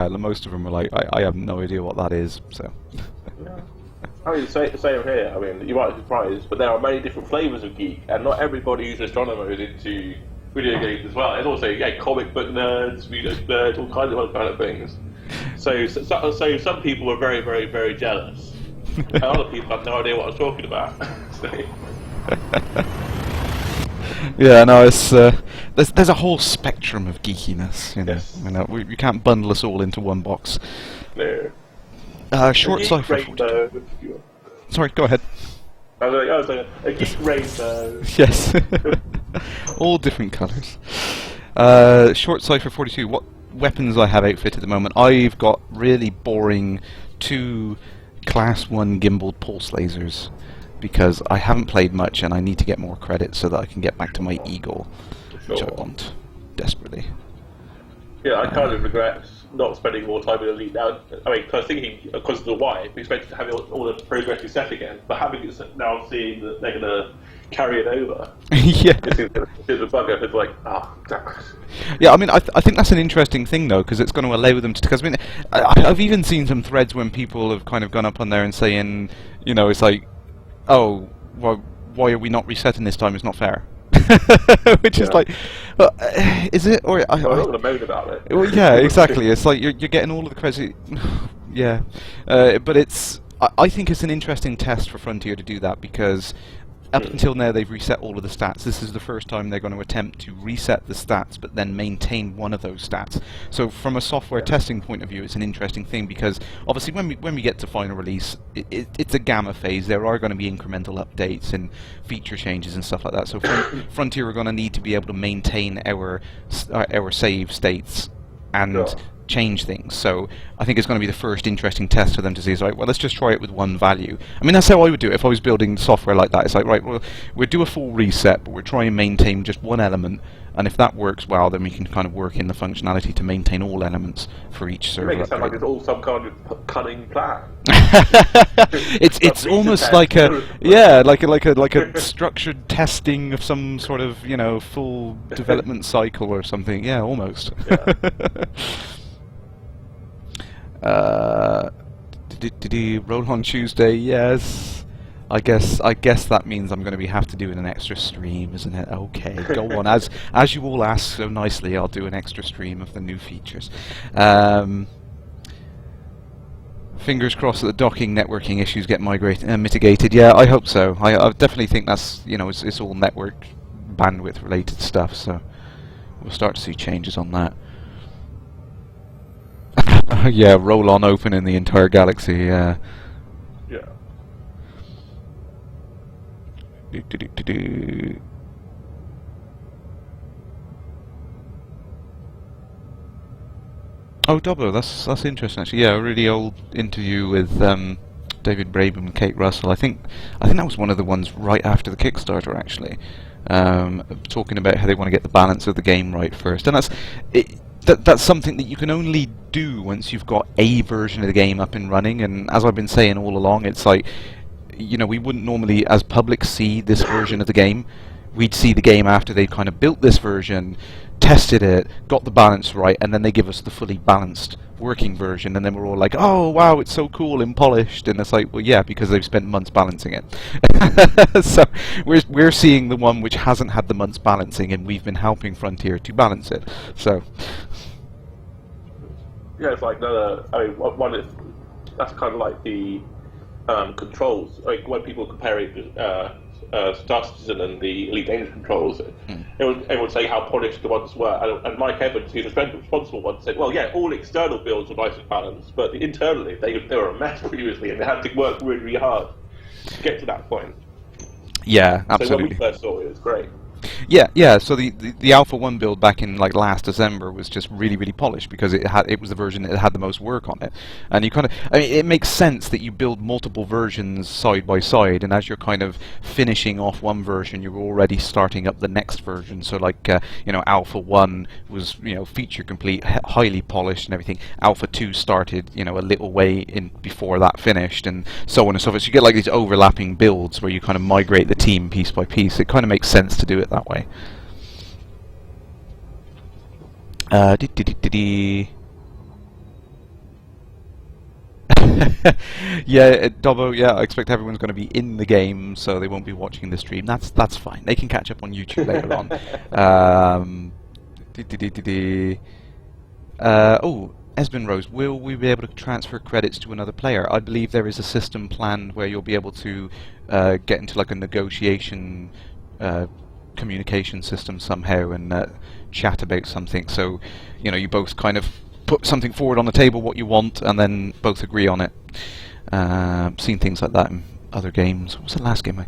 most of them are like, I have no idea what that is. So. Yeah. I mean, same here. I mean, you might be surprised, but there are many different flavors of geek, and not everybody who's an astronomer is into video games as well. There's also comic book nerds, music nerds, all kinds of other kind of things. So some people were very, very, very jealous, and other people have no idea what I was talking about. Yeah, no, it's there's a whole spectrum of geekiness. Yes. We can't bundle us all into one box. No. Short cipher. Sorry, go ahead. I was like, a geek rainbow. Yes. All different colours. Short cipher 42. What weapons I have outfit at the moment? I've got really boring 2 class 1 gimbaled pulse lasers because I haven't played much and I need to get more credits so that I can get back to my Eagle, which I want desperately. Yeah, I kind of regret not spending more time in Elite now. I mean, because thinking, because of the why, we expected to have all the progress set again, but having it now seeing that they're going to carry it over. Yeah. It's a bugger. It's like, damn it. Yeah, I mean, I think that's an interesting thing though, because it's going to allow them to. Because I mean, I've even seen some threads when people have kind of gone up on there and saying, it's like, oh, well, why are we not resetting this time? It's not fair. Which is like, is it? Or I'm not going to moan about it. Well, yeah, exactly. It's like you're getting all of the credit. Yeah, but it's. I think it's an interesting test for Frontier to do that because up until now they've reset all of the stats. This is the first time they're going to attempt to reset the stats but then maintain one of those stats. So from a software testing point of view, it's an interesting thing because obviously when we get to final release, it's a gamma phase. There are going to be incremental updates and feature changes and stuff like that. So Frontier are going to need to be able to maintain our save states and change things. So I think it's going to be the first interesting test for them to see is, right, well, let's just try it with one value. I mean, that's how I would do it if I was building software like that. It's like, right, well, we'll do a full reset, but we're trying to maintain just one element, and if that works well, then we can kind of work in the functionality to maintain all elements for each server. You make it sound like it's all some kind of cunning plan. It's almost like a structured testing of some sort of full development cycle or something. Yeah, almost. Yeah. Roll on Tuesday, yes. I guess that means I'm going to have to do an extra stream, isn't it? Okay, go on. As you all ask so nicely, I'll do an extra stream of the new features. Fingers crossed that the docking networking issues get mitigated. Yeah, I hope so. I definitely think that's it's all network bandwidth related stuff. So we'll start to see changes on that. Yeah, roll on open in the entire galaxy, yeah. Yeah. Oh, Dobbo, that's interesting actually. Yeah, a really old interview with David Braben and Kate Russell. I think that was one of the ones right after the Kickstarter actually. Talking about how they want to get the balance of the game right first. And that's something that you can only do once you've got a version of the game up and running. And as I've been saying all along, it's like, we wouldn't normally, as public, see this version of the game. We'd see the game after they'd kind of built this version, tested it, got the balance right, and then they give us the fully balanced working version, and then we're all like, oh wow, it's so cool and polished. And it's like, well, yeah, because they've spent months balancing it. So we're seeing the one which hasn't had the months balancing, and we've been helping Frontier to balance it. So yeah, it's like that's kind of like the controls. Like when people compare it Star Citizen and the Elite Dangerous controls, everyone would say how polished the ones were. And Mike Evans, who's the responsible one, said, well, yeah, all external builds were nice and balanced, but internally they were a mess previously, and they had to work really, really hard to get to that point. Yeah, absolutely. So when we first saw it, it was great. Yeah. So the Alpha 1 build back in like last December was just really, really polished because it was the version that had the most work on it, and you it makes sense that you build multiple versions side by side, and as you're kind of finishing off one version, you're already starting up the next version. So like Alpha 1 was feature complete, highly polished and everything. Alpha 2 started a little way in before that finished, and so on and so forth. So you get like these overlapping builds where you kind of migrate the team piece by piece. It kind of makes sense to do it that way. Yeah, Dobbo. Yeah, I expect everyone's going to be in the game, so they won't be watching the stream. That's fine. They can catch up on YouTube later on. Oh, Esben Rose, will we be able to transfer credits to another player? I believe there is a system planned where you'll be able to get into like a negotiation communication system somehow and chat about something. So, you know, you both kind of put something forward on the table, what you want, and then both agree on it. Seen things like that in other games. What was the last game? I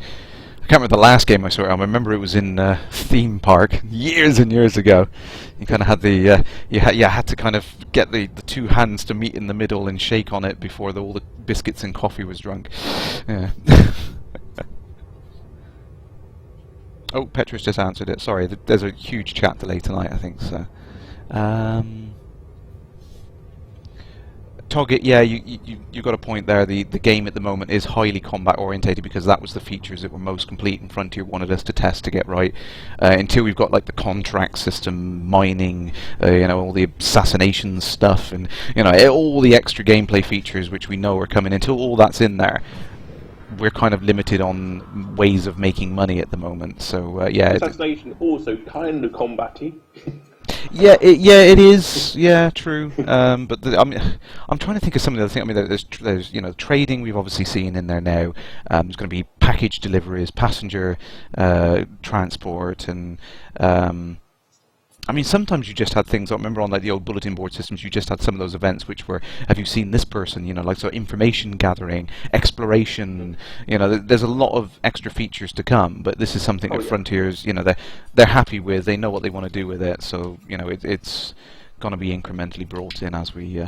can't remember the last game I saw it on. I remember it was in Theme Park years and years ago. You kind of had the you had to kind of get the two hands to meet in the middle and shake on it before all the biscuits and coffee was drunk. Yeah. Oh, Petrus just answered it. Sorry, there's a huge chat delay tonight, I think. So, Toggett, yeah, you got a point there. The game at the moment is highly combat orientated because that was the features that were most complete and Frontier wanted us to test to get right. Until we've got like the contract system, mining, you know, all the assassination stuff, and you know all the extra gameplay features which we know are coming. Until all that's in there, we're kind of limited on ways of making money at the moment. So yeah, assassination also kind of combat-y. Yeah, it is. Yeah, true. But I'm trying to think of some of the other things. I mean, there's you know trading we've obviously seen in there now. There's going to be package deliveries, passenger transport, and I mean sometimes you just had things. I remember on like the old bulletin board systems, you just had some of those events which were, have you seen this person? You know, like so information gathering, exploration. You know, there's a lot of extra features to come. But this is something that Frontiers, you know, they're happy with. They know what they want to do with it. So you know, it's going to be incrementally brought in as we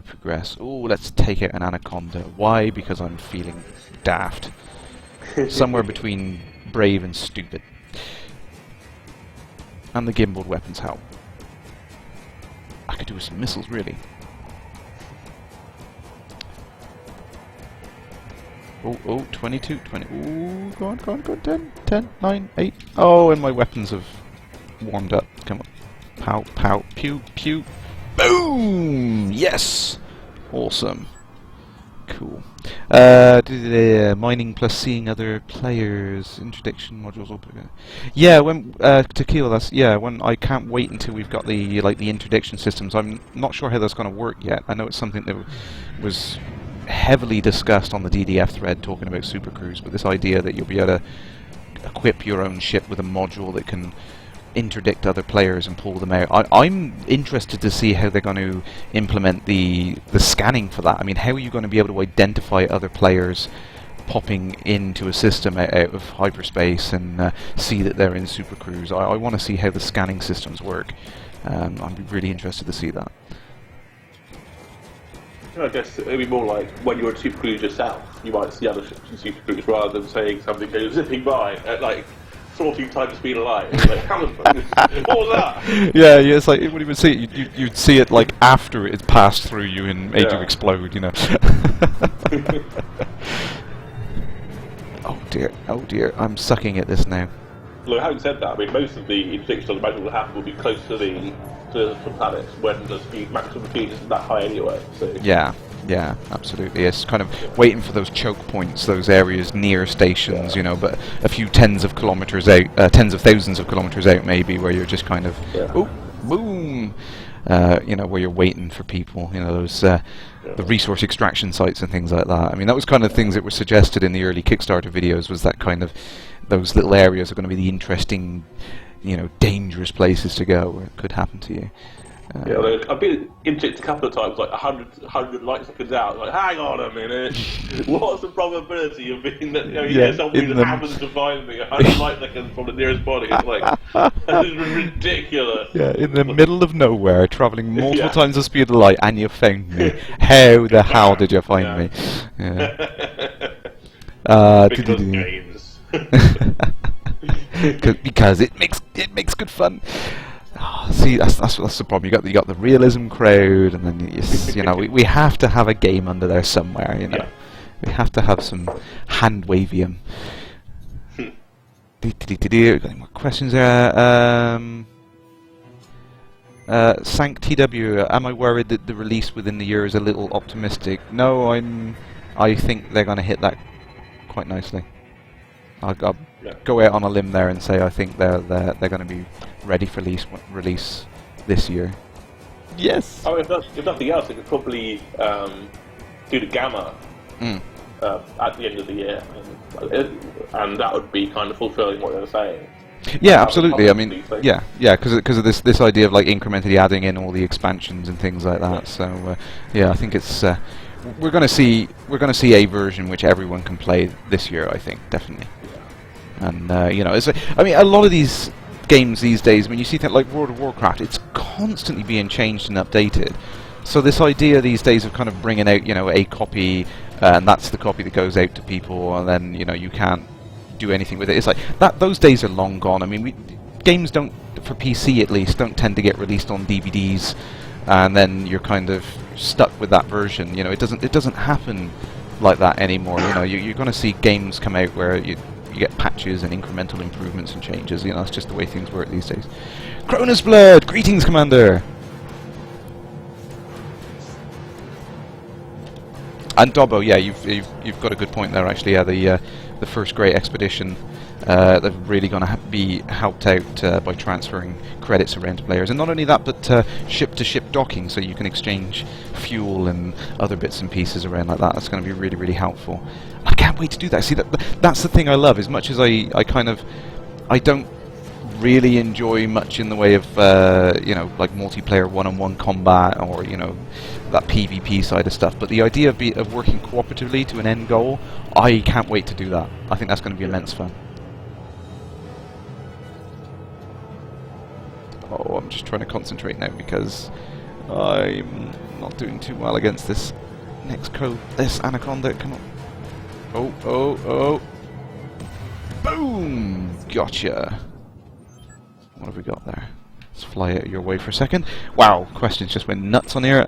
progress. Oh, let's take out an anaconda. Why? Because I'm feeling daft. Somewhere between brave and stupid. And the gimbaled weapons help. I could do with some missiles, really. Oh, 22, 20. Ooh, go on, 10, 9, 8. Oh, and my weapons have warmed up. Come on. Pow, pow, pew, pew. Boom! Yes! Awesome. Cool. Mining plus seeing other players, interdiction modules. Yeah, when to kill us. Yeah, when I can't wait until we've got the interdiction systems. I'm not sure how that's going to work yet. I know it's something that was heavily discussed on the DDF thread talking about supercruise, but this idea that you'll be able to equip your own ship with a module that can interdict other players and pull them out. I'm interested to see how they're going to implement the scanning for that. I mean, how are you going to be able to identify other players popping into a system out of hyperspace and see that they're in supercruise? I want to see how the scanning systems work. I'm really interested to see that. I guess it'd be more like when you're in supercruise yourself, you might see other ships in supercruise rather than saying something goes zipping by at like 14 times the speed of light. It's like, how the fuck what was that? Yeah, it's like, when you would see it, you'd see it like after it had passed through you and made you explode, you know. Oh dear, I'm sucking at this now. Look, having said that, I mean, most of the interdictions on the magnet will happen will be close to the planets when the maximum speed isn't that high anyway. So. Yeah, absolutely. It's kind of waiting for those choke points, those areas near stations, you know, but a few tens of kilometers out, tens of thousands of kilometers out maybe, where you're just kind of, oh, boom, you know, where you're waiting for people, you know, those the resource extraction sites and things like that. I mean, that was kind of things that were suggested in the early Kickstarter videos, was that kind of, those little areas are going to be the interesting, you know, dangerous places to go where it could happen to you. I've been injected a couple of times, like 100 light seconds out. Like, hang on a minute, what's the probability of being that? You know, somebody that happens to find me 100 light seconds from the nearest body? It's like that is ridiculous. Yeah, in the middle of nowhere, travelling multiple times the speed of light, and you found me. How the hell did you find me? Because games. Because it makes good fun. Oh, see, that's the problem. You got the realism crowd, and then you know we have to have a game under there somewhere. You know, we have to have some hand wavium. Got any more questions there? Sank TW, am I worried that the release within the year is a little optimistic? No, I think they're going to hit that quite nicely. I'll go out on a limb there and say I think they're going to be ready for release this year. Yes. Oh, if nothing else, they could probably do the Gamma at the end of the year, and that would be kind of fulfilling what they were saying. Yeah, absolutely. I mean, yeah, because of this idea of like incrementally adding in all the expansions and things like that. So yeah, I think it's we're going to see a version which everyone can play this year. I think definitely. And you know, I mean, a lot of these games these days, when you see things like World of Warcraft, it's constantly being changed and updated. So this idea these days of kind of bringing out, you know, a copy, and that's the copy that goes out to people, and then, you know, you can't do anything with it. It's like that. Those days are long gone. I mean, games don't, for PC at least, don't tend to get released on DVDs, and then you're kind of stuck with that version. You know, it doesn't happen like that anymore. You know, you're going to see games come out where you get patches and incremental improvements and changes. You know, that's just the way things work these days. Cronus Blood, greetings, Commander. And Dobbo, yeah, you've got a good point there. Actually, yeah, the first great expedition, they're really going to be helped out by transferring credits around to players, and not only that, but ship-to-ship docking, so you can exchange fuel and other bits and pieces around like that. That's going to be really, really helpful. I can't wait to do that. See, that's the thing I love. As much as I don't really enjoy much in the way of you know, like multiplayer one-on-one combat, or, you know, that PvP side of stuff, but the idea of working cooperatively to an end goal, I can't wait to do that. I think that's going to be immense fun. Oh, I'm just trying to concentrate now because I'm not doing too well against this next this Anaconda. Come on. Oh. Boom! Gotcha. What have we got there? Let's fly out your way for a second. Wow, questions just went nuts on here.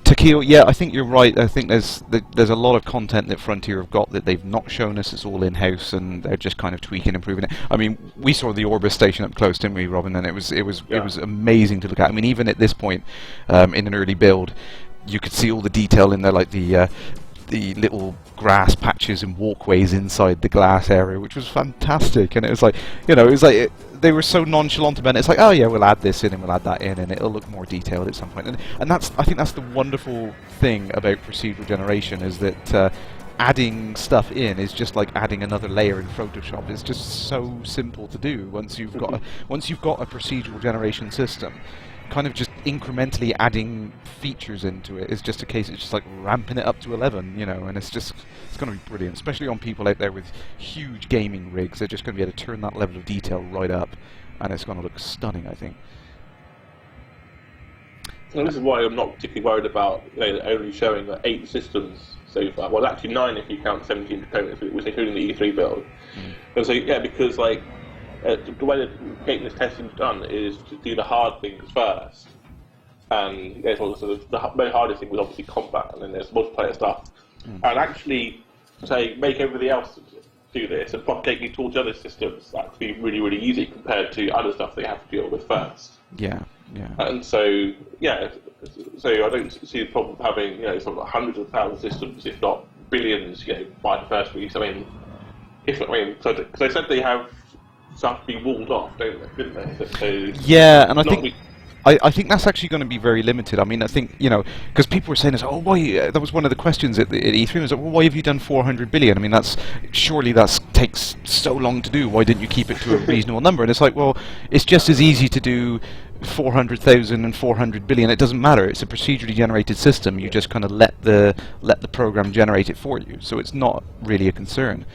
Takeo, yeah, I think you're right. I think there's a lot of content that Frontier have got that they've not shown us. It's all in-house, and they're just kind of tweaking, improving it. I mean, we saw the Orbis station up close, didn't we, Robin? And it was amazing to look at. I mean, even at this point, in an early build, you could see all the detail in there, like the little grass patches and walkways inside the glass area, which was fantastic. And it was like, you know, they were so nonchalant about it. It's like, oh yeah, we'll add this in and we'll add that in, and it'll look more detailed at some point. And I think that's the wonderful thing about procedural generation, is that adding stuff in is just like adding another layer in Photoshop. It's just so simple to do once you've got a procedural generation system. Kind of just incrementally adding features into it is just a case. It's just like ramping it up to 11, you know, and it's going to be brilliant, especially on people out there with huge gaming rigs. They're just going to be able to turn that level of detail right up, and it's going to look stunning, I think. Well, this is why I'm not particularly worried about, you know, only showing 8 systems so far. Well, actually 9 if you count 17 components, which including the E3 build. And so yeah, because like, the way that getting this testing done is to do the hard things first, and there's also the very hardest thing was obviously combat, and then there's multiplayer stuff, and actually say make everybody else do this and propagate it towards other systems. That could be really, really easy compared to other stuff they have to deal with first. Yeah. And so yeah, so I don't see the problem of having, you know, sort of hundreds of thousands of systems, if not billions, you know, by the first release. I mean, because they said they have stuff to be walled off, didn't they? So yeah, and I think that's actually going to be very limited. I mean, I think, you know, because people were saying, "Oh, why?" That was one of the questions at E3. Was like, "Well, why have you done 400 billion? I mean, surely that takes so long to do. Why didn't you keep it to a reasonable number?" And it's like, well, it's just as easy to do 400,000 and 400 billion. It doesn't matter. It's a procedurally generated system. You just kind of let the program generate it for you. So it's not really a concern.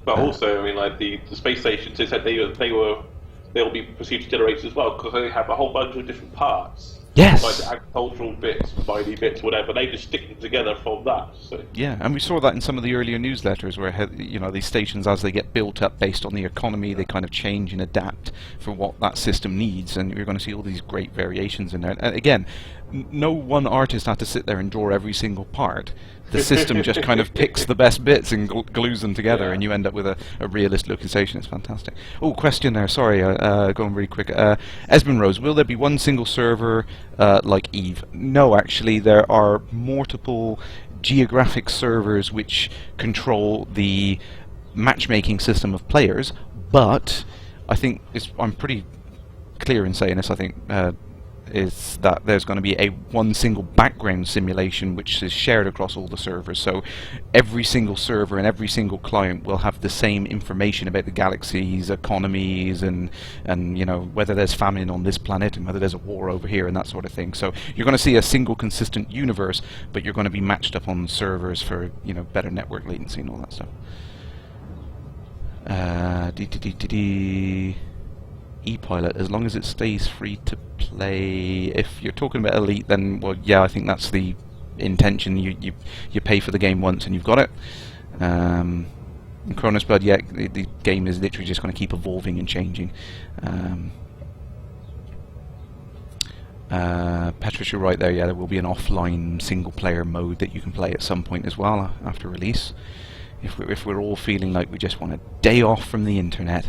But also, I mean, like the space stations, they said they'll be procedure generated as well, because they have a whole bunch of different parts. Yes. Like the agricultural bits, mining bits, whatever. They just stick them together from that. So. Yeah, and we saw that in some of the earlier newsletters, where, you know, these stations, as they get built up based on the economy, they kind of change and adapt for what that system needs, and you're going to see all these great variations in there. And again, no one artist had to sit there and draw every single part. the system just kind of picks the best bits and glues them together, and you end up with a realistic looking station. It's fantastic. Oh, question there. Sorry, going really quick. Esmond Rose, will there be one single server like Eve? No, actually, there are multiple geographic servers which control the matchmaking system of players, but I think I'm pretty clear in saying this, I think, is that there's going to be one single background simulation which is shared across all the servers. So every single server and every single client will have the same information about the galaxy's economies and you know, whether there's famine on this planet and whether there's a war over here and that sort of thing. So you're going to see a single consistent universe, but you're going to be matched up on servers for, you know, better network latency and all that stuff. E-Pilot, as long as it stays free to play. If you're talking about Elite, then, well, yeah, I think that's the intention. You pay for the game once and you've got it. In Cronus Blood, yeah, the game is literally just going to keep evolving and changing. Petrus, you're right there, yeah, there will be an offline single-player mode that you can play at some point as well after release. If we're all feeling like we just want a day off from the internet.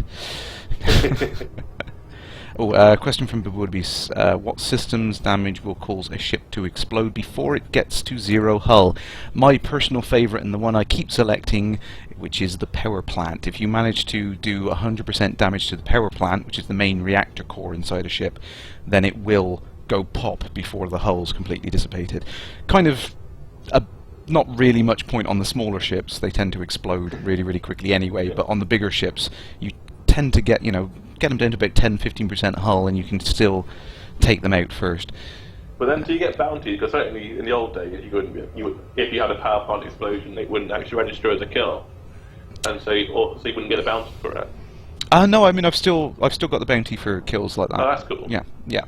Question from Bibudbis. What systems damage will cause a ship to explode before it gets to zero hull? My personal favourite, and the one I keep selecting, which is the power plant. If you manage to do 100% damage to the power plant, which is the main reactor core inside a ship, then it will go pop before the hull's completely dissipated. Kind of not really much point on the smaller ships. They tend to explode really, really quickly anyway, but on the bigger ships, you tend to get, you know, get them down to about 10-15% hull, and you can still take them out first. But then, do you get bounties? Because certainly in the old days, you wouldn't be, if you had a power plant explosion, it wouldn't actually register as a kill, and so you wouldn't get a bounty for it. No, I mean I've still got the bounty for kills like that. Oh, that's cool. Yeah, yeah.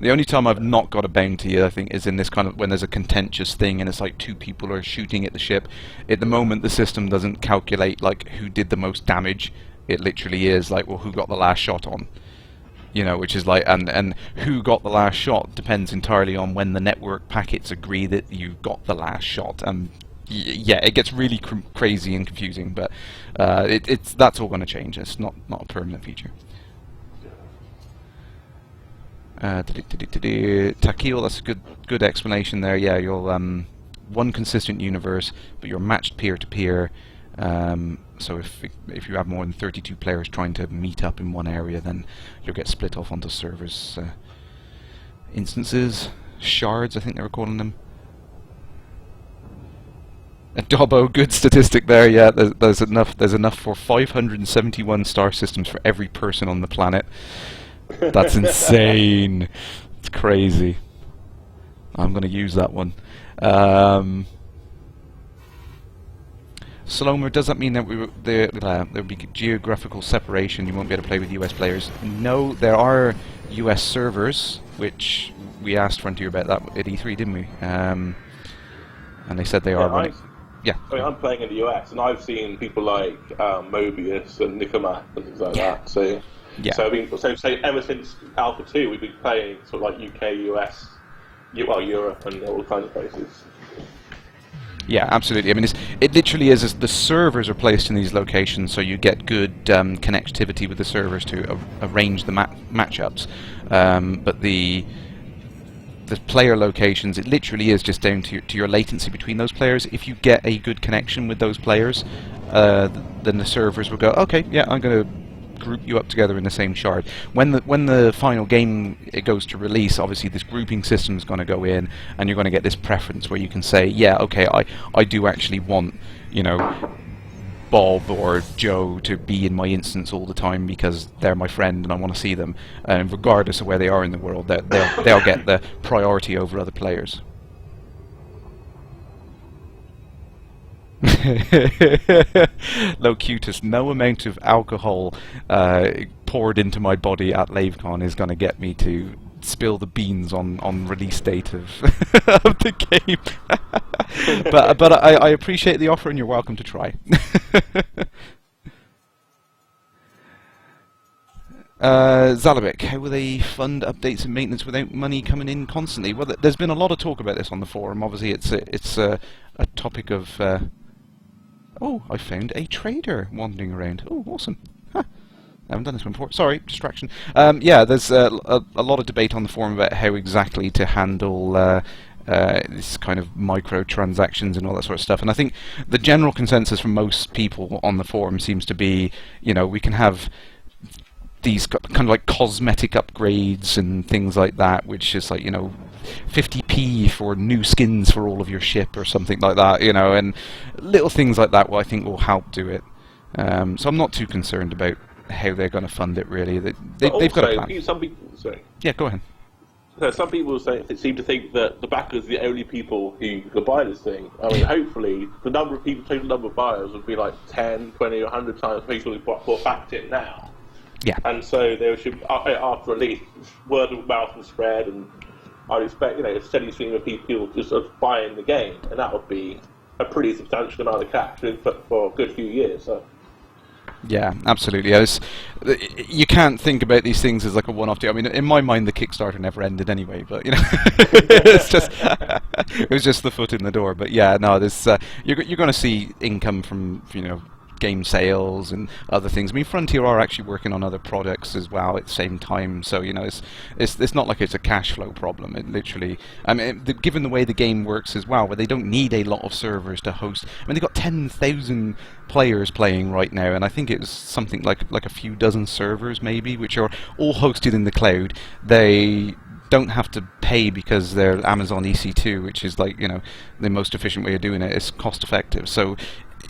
The only time I've not got a bounty, I think, is in this kind of when there's a contentious thing and it's like two people are shooting at the ship. At the moment, the system doesn't calculate like who did the most damage. It literally is like, well, who got the last shot on? You know, which is like, and who got the last shot depends entirely on when the network packets agree that you got the last shot. And yeah, it gets really crazy and confusing, but that's all going to change. It's not a permanent feature. Takil, that's a good explanation there. Yeah, you'll one consistent universe, but you're matched peer to peer. So if you have more than 32 players trying to meet up in one area, then you'll get split off onto servers, instances, shards, I think they were calling them. A Dobbo, good statistic there. Yeah, there's enough for 571 star systems for every person on the planet. That's insane. It's crazy. I'm going to use that one. Slomer, does that mean that there will be geographical separation? You won't be able to play with US players? No, there are US servers, which we asked Frontier about that at E3, didn't we? And they said they are running. Yeah. I mean, I'm playing in the US, and I've seen people like Mobius and Nicomat and things like that. So. Yeah. So I mean, say ever since Alpha 2, we've been playing sort of like UK, US, Europe, and all kinds of places. Yeah, absolutely. I mean, it literally is the servers are placed in these locations, so you get good connectivity with the servers to arrange the matchups. But the player locations, it literally is just down to your latency between those players. If you get a good connection with those players, then the servers will go, okay, yeah, I'm going to group you up together in the same shard. When the final game it goes to release, obviously this grouping system is going to go in, and you're going to get this preference where you can say, yeah, okay, I do actually want, you know, Bob or Joe to be in my instance all the time because they're my friend and I want to see them, and regardless of where they are in the world, they'll get the priority over other players. Locutus, no amount of alcohol poured into my body at LaveCon is going to get me to spill the beans on release date of of the game. but I appreciate the offer and you're welcome to try. Zalabek, how will they fund updates and maintenance without money coming in constantly? Well, there's been a lot of talk about this on the forum. Obviously, it's a topic of... oh, I found a trader wandering around. Oh, awesome. Huh. I haven't done this one before. Sorry, distraction. Yeah, there's a lot of debate on the forum about how exactly to handle this kind of microtransactions and all that sort of stuff. And I think the general consensus from most people on the forum seems to be, you know, we can have these kind of like cosmetic upgrades and things like that, which is like, you know, 50p for new skins for all of your ship or something like that, you know, and little things like that I think will help do it. So I'm not too concerned about how they're going to fund it, really. They've got a plan. Some people say... Yeah, go ahead. Some people seem to think that the backers are the only people who could buy this thing. I mean, hopefully, the number of people, total number of buyers would be like 10, 20, or 100 times people who backed it now. Yeah. And so they should, after release, word of mouth will spread, and I'd expect, you know, a steady stream of people just sort of buying the game, and that would be a pretty substantial amount of cash for a good few years. So. Yeah, absolutely. You can't think about these things as like a one-off deal. I mean, in my mind, the Kickstarter never ended anyway. But you know, it's just it was just the foot in the door. But yeah, no, there's you're going to see income from, you know, game sales and other things. I mean, Frontier are actually working on other products as well at the same time, so you know, it's not like it's a cash flow problem. It literally, I mean, given the way the game works as well, where they don't need a lot of servers to host. I mean, they've got 10,000 players playing right now, and I think it's something like a few dozen servers maybe, which are all hosted in the cloud. They don't have to pay because they're Amazon EC2, which is like, you know, the most efficient way of doing it. It's cost effective, so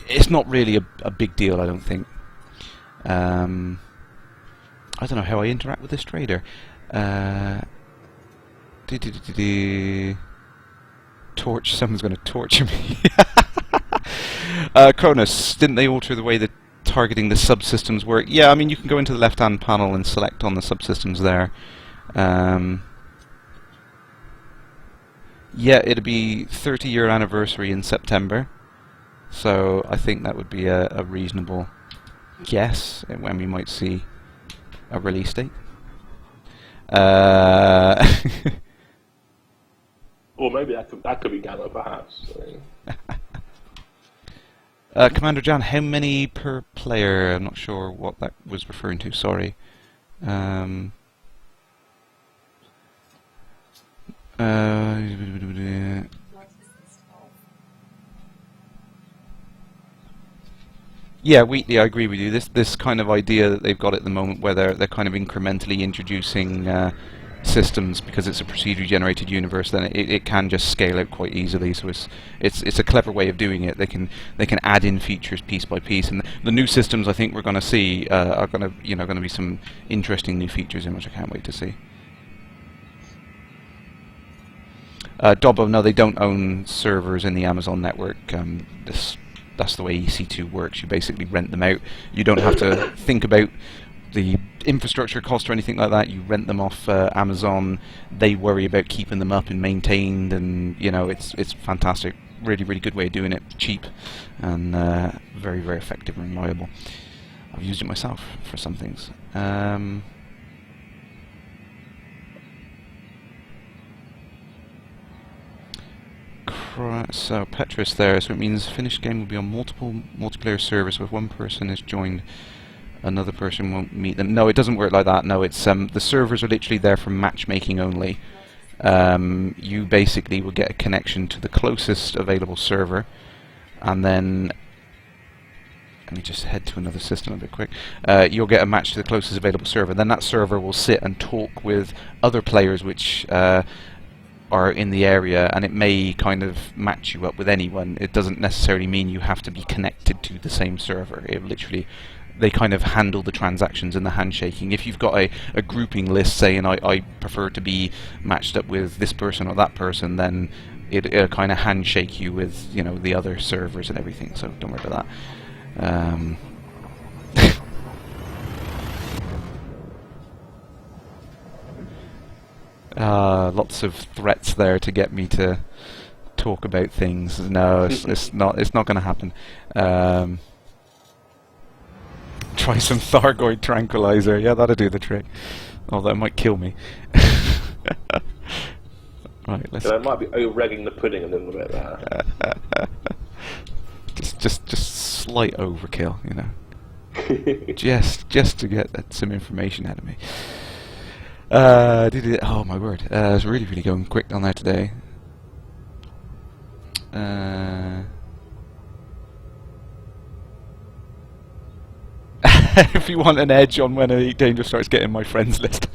it's not really a big deal, I don't think. I don't know how I interact with this trader. Torch, someone's going to torture me. Cronus, didn't they alter the way that targeting the subsystems work? Yeah, I mean, you can go into the left-hand panel and select on the subsystems there. Yeah, it'll be 30-year anniversary in September. So I think that would be a reasonable guess at when we might see a release date. Or maybe that could be Gamma, perhaps. Commander Jan, how many per player? I'm not sure what that was referring to, sorry. Yeah, I agree with you. This kind of idea that they've got at the moment, where they're kind of incrementally introducing systems because it's a procedurally generated universe, then it can just scale out quite easily. So it's a clever way of doing it. They can add in features piece by piece, and the new systems I think we're going to see are going to be some interesting new features in which I can't wait to see. Dobbo, no, they don't own servers in the Amazon network. That's the way EC2 works. You basically rent them out. You don't have to think about the infrastructure cost or anything like that. You rent them off Amazon. They worry about keeping them up and maintained, and you know, it's fantastic. Really, really good way of doing it. Cheap and very, very effective and reliable. I've used it myself for some things. So Petrus there, so it means finished game will be on multiple multiplayer servers. So if one person is joined, another person won't meet them. No, it doesn't work like that. No, it's the servers are literally there for matchmaking only. You basically will get a connection to the closest available server, and then let me just head to another system a bit quick. You'll get a match to the closest available server. Then that server will sit and talk with other players which are in the area, and it may kind of match you up with anyone. It doesn't necessarily mean you have to be connected to the same server. It literally, they kind of handle the transactions and the handshaking. If you've got a grouping list saying I prefer to be matched up with this person or that person, then it'll kind of handshake you with, you know, the other servers and everything. So don't worry about that. Lots of threats there to get me to talk about things. No, it's not going to happen. Try some Thargoid tranquilizer. Yeah, that'll do the trick. Although it might kill me. Right, let's. So I might be over-egging the pudding a little bit there. just slight overkill, you know. just to get some information out of me. Oh my word! It's really going quick down there today. If you want an edge on when Elite Dangerous starts getting my friends list.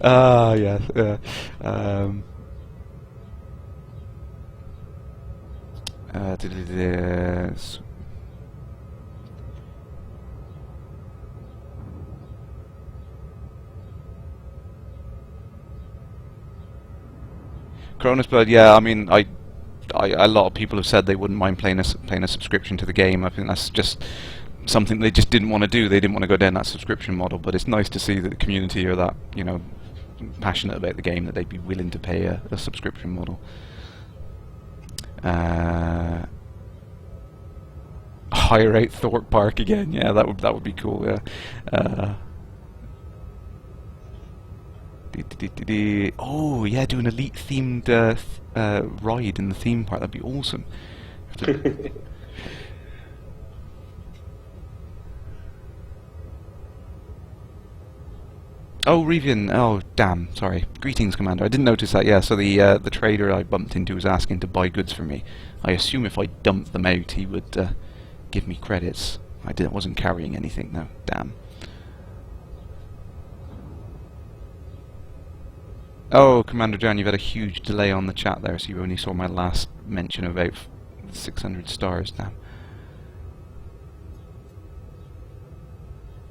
Yeah. Cronus Blood, yeah. I mean, a lot of people have said they wouldn't mind playing a subscription to the game. I think that's just something they just didn't want to do. They didn't want to go down that subscription model. But it's nice to see that the community are that, you know, passionate about the game that they'd be willing to pay a subscription model. Hire out Thorpe Park again. Yeah, that would be cool. Yeah. Oh yeah, do an Elite themed ride in the theme park. That'd be awesome. Oh, Revian. Oh, damn. Sorry. Greetings, Commander. I didn't notice that. Yeah. So the trader I bumped into was asking to buy goods for me. I assume if I dumped them out, he would give me credits. Wasn't carrying anything though. Damn. Oh, Commander Jan, you've had a huge delay on the chat there, so you only saw my last mention of about 600 stars now.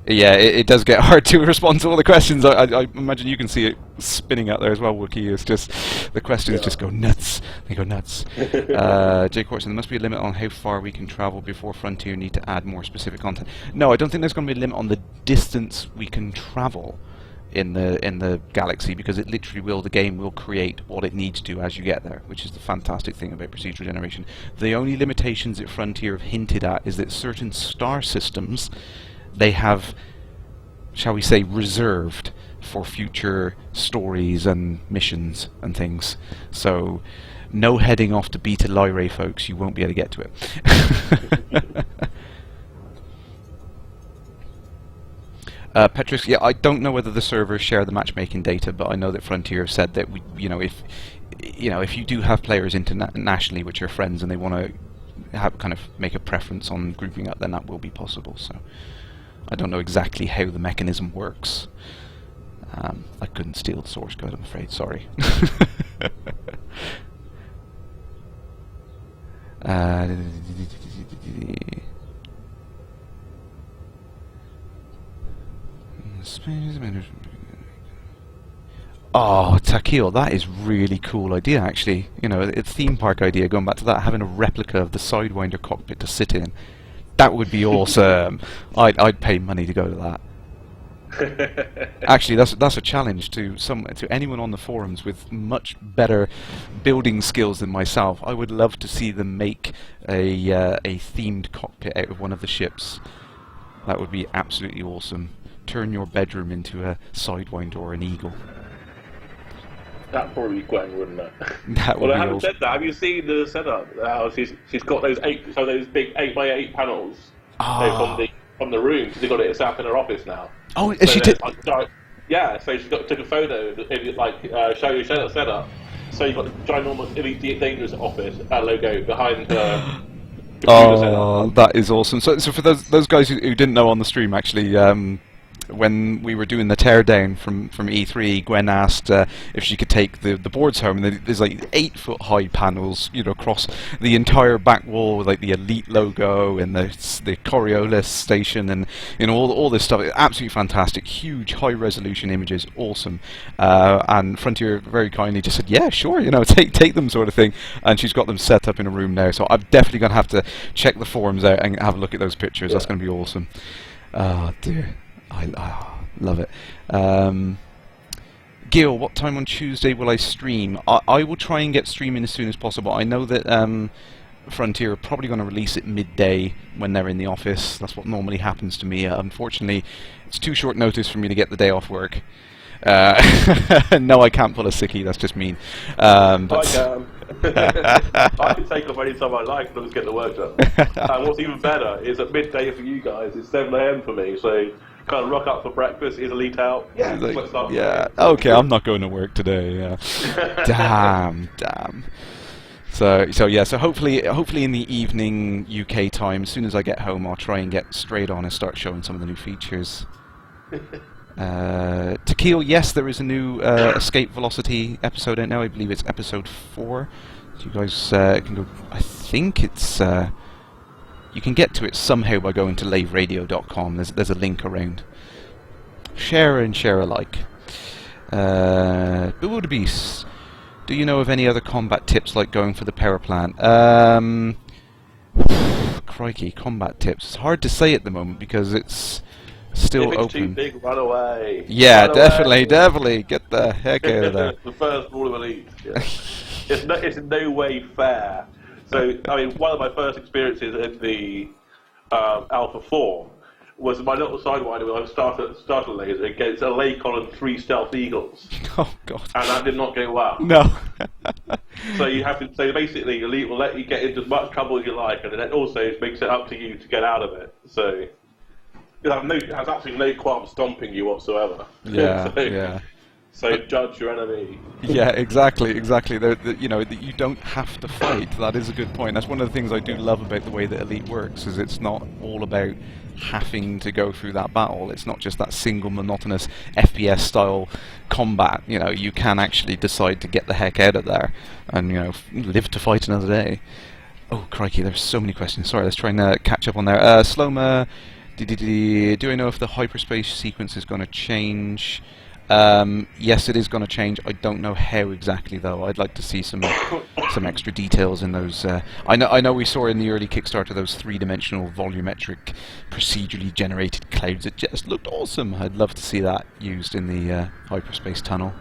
Yeah, it does get hard to respond to all the questions. I imagine you can see it spinning out there as well, Wookie. It's just, the questions just go nuts. They go nuts. Jay Corson, there must be a limit on how far we can travel before Frontier need to add more specific content. No, I don't think there's going to be a limit on the distance we can travel in the galaxy, because it literally will, the game will create what it needs to as you get there, which is the fantastic thing about procedural generation. The only limitations that Frontier have hinted at is that certain star systems they have, shall we say, reserved for future stories and missions and things. So no heading off to Beta Lyrae, folks, you won't be able to get to it. Petrus, yeah, I don't know whether the servers share the matchmaking data, but I know that Frontier have said that if you do have players internationally which are friends and they want to kind of make a preference on grouping up, then that will be possible. So I don't know exactly how the mechanism works. I couldn't steal the source code, I'm afraid. Sorry. Oh, Takil, that is really cool idea, actually. You know, it's theme park idea, going back to that, having a replica of the Sidewinder cockpit to sit in. That would be awesome. I'd pay money to go to that. Actually, that's a challenge to anyone on the forums with much better building skills than myself. I would love to see them make a themed cockpit out of one of the ships. That would be absolutely awesome. Turn your bedroom into a Sidewinder or an Eagle. That'd probably be great, wouldn't it? That would well, be having awesome. said that, have you seen the setup? How she's got those big 8x8 panels from the room. She's got it set up in her office now. Oh, so she did. Yeah, so she took a photo, show you setup. So you've got the ginormous Elite Dangerous office logo behind her. Oh, that is awesome. So for those guys who didn't know on the stream, actually, when we were doing the teardown from E3, Gwen asked if she could take the boards home, and there's like 8-foot-high panels, you know, across the entire back wall with like the Elite logo and the Coriolis station, and you know all this stuff. Absolutely fantastic, huge high-resolution images, awesome. And Frontier very kindly just said, "Yeah, sure, you know, take them," sort of thing. And she's got them set up in a room now. So I'm definitely gonna have to check the forums out and have a look at those pictures. Yeah. That's gonna be awesome. Oh dear. I love it. Gil, what time on Tuesday will I stream? I will try and get streaming as soon as possible. I know that Frontier are probably going to release it midday when they're in the office. That's what normally happens to me. Unfortunately, it's too short notice for me to get the day off work. No, I can't pull a sickie. That's just mean. But I can. I can take off any time I like, but just get the work done. And what's even better is at midday for you guys. It's 7 a.m. for me, so kind of rock up for breakfast. Is Elite out? Yeah. Yeah. Okay, I'm not going to work today. Yeah. Damn. So hopefully in the evening UK time, as soon as I get home, I'll try and get straight on and start showing some of the new features. Tequil, yes, there is a new Escape Velocity episode out now. I believe it's episode 4. So you guys can go. I think it's you can get to it somehow by going to laveradio.com. There's a link around. Share and share alike. Beast. Do you know of any other combat tips like going for the power plant? Crikey, combat tips. It's hard to say at the moment because it's still if it's open. too big, run away. Yeah, Run definitely. away. Get the heck out of there. The first rule of Elite. Yeah. It's in no way fair. So, I mean, one of my first experiences in the Alpha 4 was my little sidewinder when I started laser against a Lakon and 3 Stealth Eagles. Oh, God. And that did not go well. No. So you have to. So basically, Elite will let you get into as much trouble as you like, and then it also makes it up to you to get out of it. So it has absolutely no qualm stomping you whatsoever. Yeah, So judge your enemy. Yeah, exactly. You don't have to fight. That is a good point. That's one of the things I do love about the way that Elite works, is it's not all about having to go through that battle. It's not just that single monotonous FPS style combat. You can actually decide to get the heck out of there and live to fight another day. Oh crikey, there's so many questions. Sorry, let's try and catch up on there. Sloma, do I know if the hyperspace sequence is going to change? Yes, it is going to change. I don't know how exactly though. I'd like to see some extra details in those. I know we saw in the early Kickstarter those 3-dimensional volumetric, procedurally generated clouds. It just looked awesome. I'd love to see that used in the hyperspace tunnel.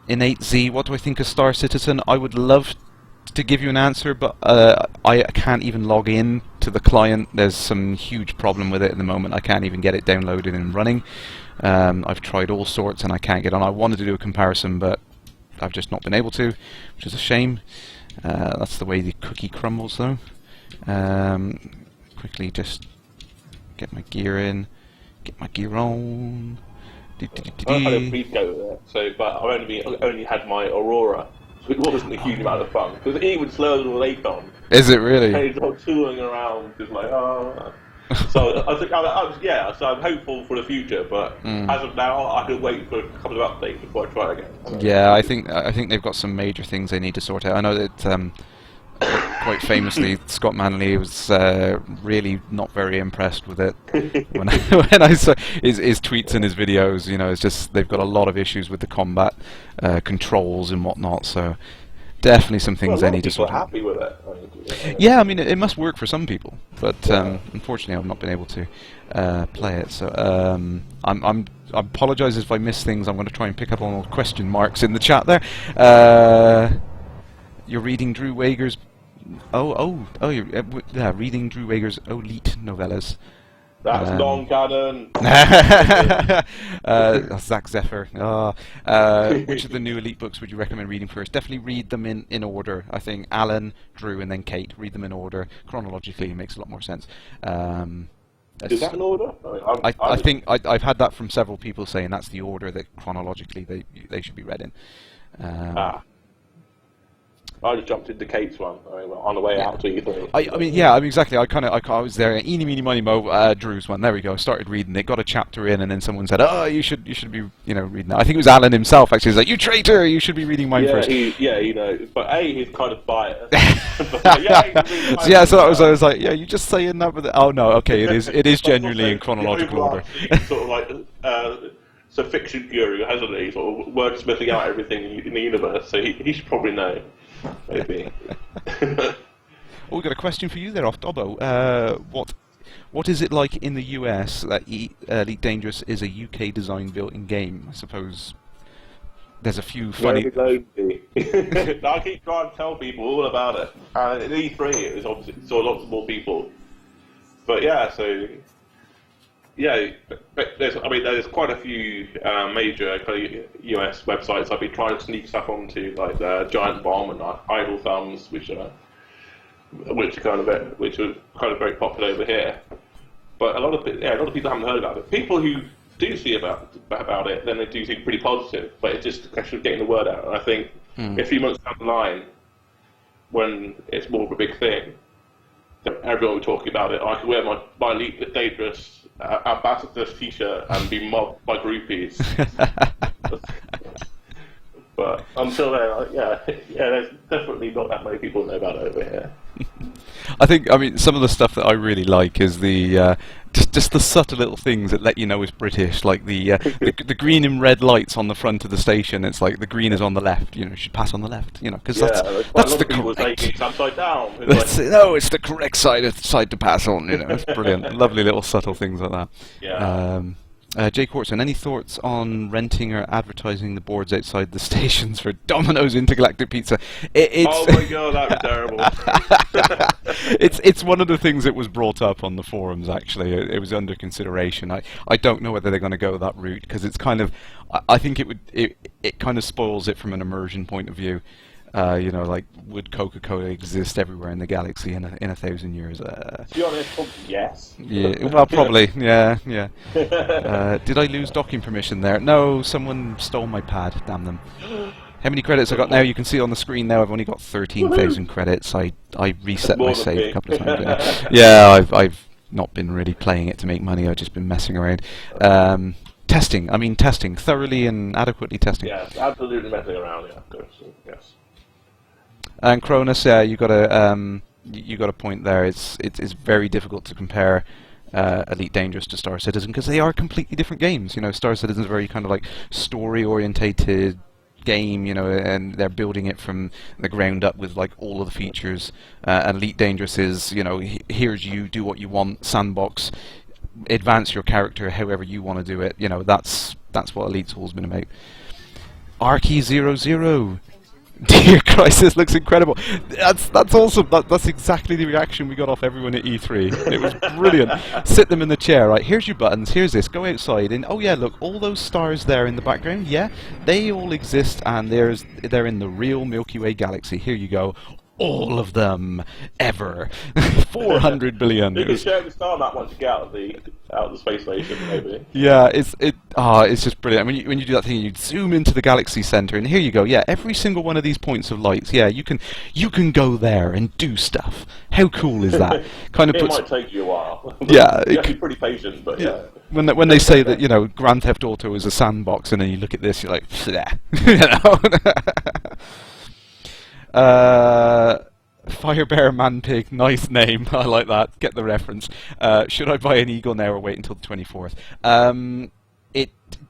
Innate Z, what do I think of Star Citizen? I would love to give you an answer, but I can't even log in to the client. There's some huge problem with it at the moment. I can't even get it downloaded and running. I've tried all sorts and I can't get on. I wanted to do a comparison, but I've just not been able to, which is a shame. That's the way the cookie crumbles, though. Quickly, just get my gear in, get my gear on. I had a brief go with it, but I've only had my Aurora. It wasn't a huge amount of fun, because even slower than a Lakon. Is it really? And it's like tooling around, just like, oh. So I think, so I'm hopeful for the future, but as of now, I could wait for a couple of updates before I try again. Yeah, I think they've got some major things they need to sort out. I know that quite famously, Scott Manley was really not very impressed with it when I saw his tweets and his videos. It's just they've got a lot of issues with the combat controls and whatnot. So definitely some things they need to sort out. People are happy with it. Yeah, I mean it must work for some people, but unfortunately I've not been able to play it. So I apologise if I miss things. I'm going to try and pick up on all question marks in the chat there. You're reading Drew Wager's. You're reading Drew Wager's Elite novellas. That's non-canon. Zach Zephyr. Which of the new Elite books would you recommend reading first? Definitely read them in order. I think Alan, Drew, and then Kate. Read them in order chronologically. It makes a lot more sense. Is that an order? I think I've had that from several people saying that's the order that chronologically they should be read in. I just jumped into Kate's one on the way out to E3. I mean, exactly. I was there. Eeny, meeny, miny, mo. Drew's one. There we go. I started reading it. Got a chapter in, and then someone said, "Oh, you should be, reading that." I think it was Alan himself actually. He's like, "You traitor! You should be reading mine first." But he's kind of biased. So I was like, "Yeah, you just saying that?" But oh no, okay, it is genuinely in chronological order. Sort of like it's a fiction guru, hasn't he? Sort of wordsmithing out everything in the universe. So he should probably know. Maybe. We got a question for you there off Dobbo. What is it like in the US that Elite Dangerous is a UK design built-in game? I suppose There's a few funny. Very lonely. I keep trying to tell people all about it. And at E3, it was obviously saw lots more people. But yeah, so yeah, there's quite a few major kind of US websites I've been trying to sneak stuff onto, like Giant Bomb and Idle Thumbs, which are kind of very popular over here. But a lot of people haven't heard about it. People who do see about it, then they do seem pretty positive. But it's just a question of getting the word out. And I think a few months down the line, when it's more of a big thing, then everyone will be talking about it. I could wear my Elite Dangerous Ambassador's t-shirt and be mobbed by groupies. But until then, there's definitely not that many people know about it over here. I mean, some of the stuff that I really like is the just the subtle little things that let you know it's British, like the green and red lights on the front of the station. It's like the green is on the left, you should pass on the left, because that's the correct. It's upside down. No, it's the correct side to pass on. It's brilliant, lovely little subtle things like that. Yeah. Jake Horton, any thoughts on renting or advertising the boards outside the stations for Domino's Intergalactic Pizza? Oh my god, that'd be terrible. It's one of the things that was brought up on the forums, actually. It was under consideration. I don't know whether they're going to go that route, because it's kind of, I think it kind of spoils it from an immersion point of view. Like, would Coca-Cola exist everywhere in the galaxy in 1,000 years? To be honest, probably yes. Yeah, well, probably, yeah. Did I lose docking permission there? No, someone stole my pad, damn them. How many credits I got now? You can see on the screen now I've only got 13,000 credits. I reset my save a couple of times. Yeah, I've not been really playing it to make money, I've just been messing around. Testing, thoroughly and adequately testing. Yes, absolutely messing around, yeah, of course, yes. And Cronus, you got a point there. It's very difficult to compare Elite Dangerous to Star Citizen, because they are completely different games. Star Citizen is a very kind of like story-orientated game, and they're building it from the ground up with like all of the features. And Elite Dangerous is, here's you, do what you want, sandbox, advance your character however you want to do it. That's what Elite's always been about. Arky 00. Dear Christ, this looks incredible. That's awesome. That's exactly the reaction we got off everyone at E3. It was brilliant. Sit them in the chair, right? Here's your buttons, here's this, go outside, and oh yeah, look, all those stars there in the background, yeah, they all exist, and they're in the real Milky Way galaxy. Here you go. All of them ever. 400 billion. You can share the star map once you get out of the space station, maybe. Yeah, it's just brilliant. When you do that thing, you zoom into the galaxy center, and here you go. Yeah, every single one of these points of lights. Yeah, you can go there and do stuff. How cool is that? It might take you a while. Yeah, you have to be pretty patient, but yeah. When they say that Grand Theft Auto is a sandbox, and then you look at this, you're like, yeah. Firebear Manpig, nice name. I like that. Get the reference. Should I buy an Eagle now or wait until the 24th?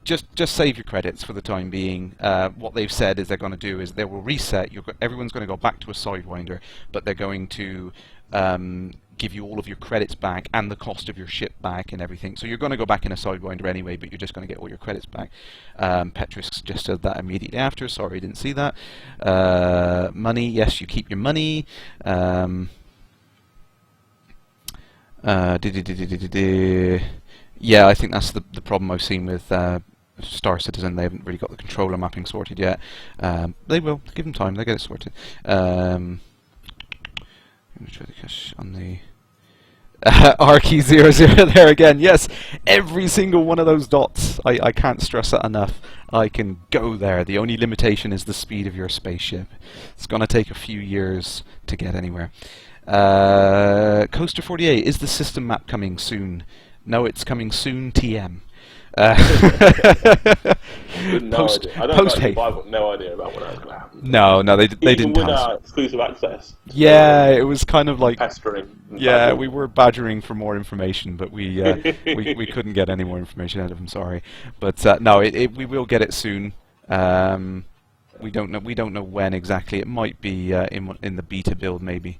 Just save your credits for the time being. What they've said is they're going to do is they will reset. Everyone's going to go back to a Sidewinder, but they're going to give you all of your credits back and the cost of your ship back and everything. So you're going to go back in a Sidewinder anyway, but you're just going to get all your credits back. Petrus just said that immediately after. Sorry, didn't see that. Money, yes, you keep your money. Yeah, I think that's the problem I've seen with Star Citizen. They haven't really got the controller mapping sorted yet. They will. Give them time. They'll get it sorted. Let me try the cache on the Arky 00 there again. Yes, every single one of those dots. I can't stress that enough. I can go there. The only limitation is the speed of your spaceship. It's going to take a few years to get anywhere. Coaster 48, is the system map coming soon? No, it's coming soon, TM. No idea. I have no idea about what was going to happen. No, they didn't tell us. Exclusive access. Yeah, it was kind of like pestering. Yeah, we were badgering for more information, but we couldn't get any more information out of them. Sorry, but no, we will get it soon. We don't know when exactly. It might be in the beta build, maybe.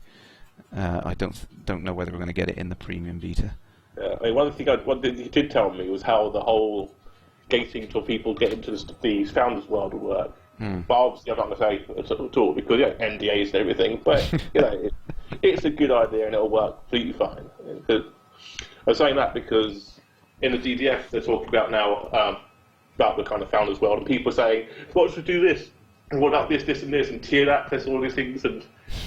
I don't know whether we're going to get it in the premium beta. Yeah, one thing he did tell me was how the whole gating till people get into the Founders world will work. But obviously, I'm not going to say it's at all because NDAs and everything. But it's a good idea and it'll work completely fine. I'm saying that because in the DDF they're talking about now about the kind of Founders world, and people are saying, "What should do this? And what about this, this, and this, and tier access, all these things, and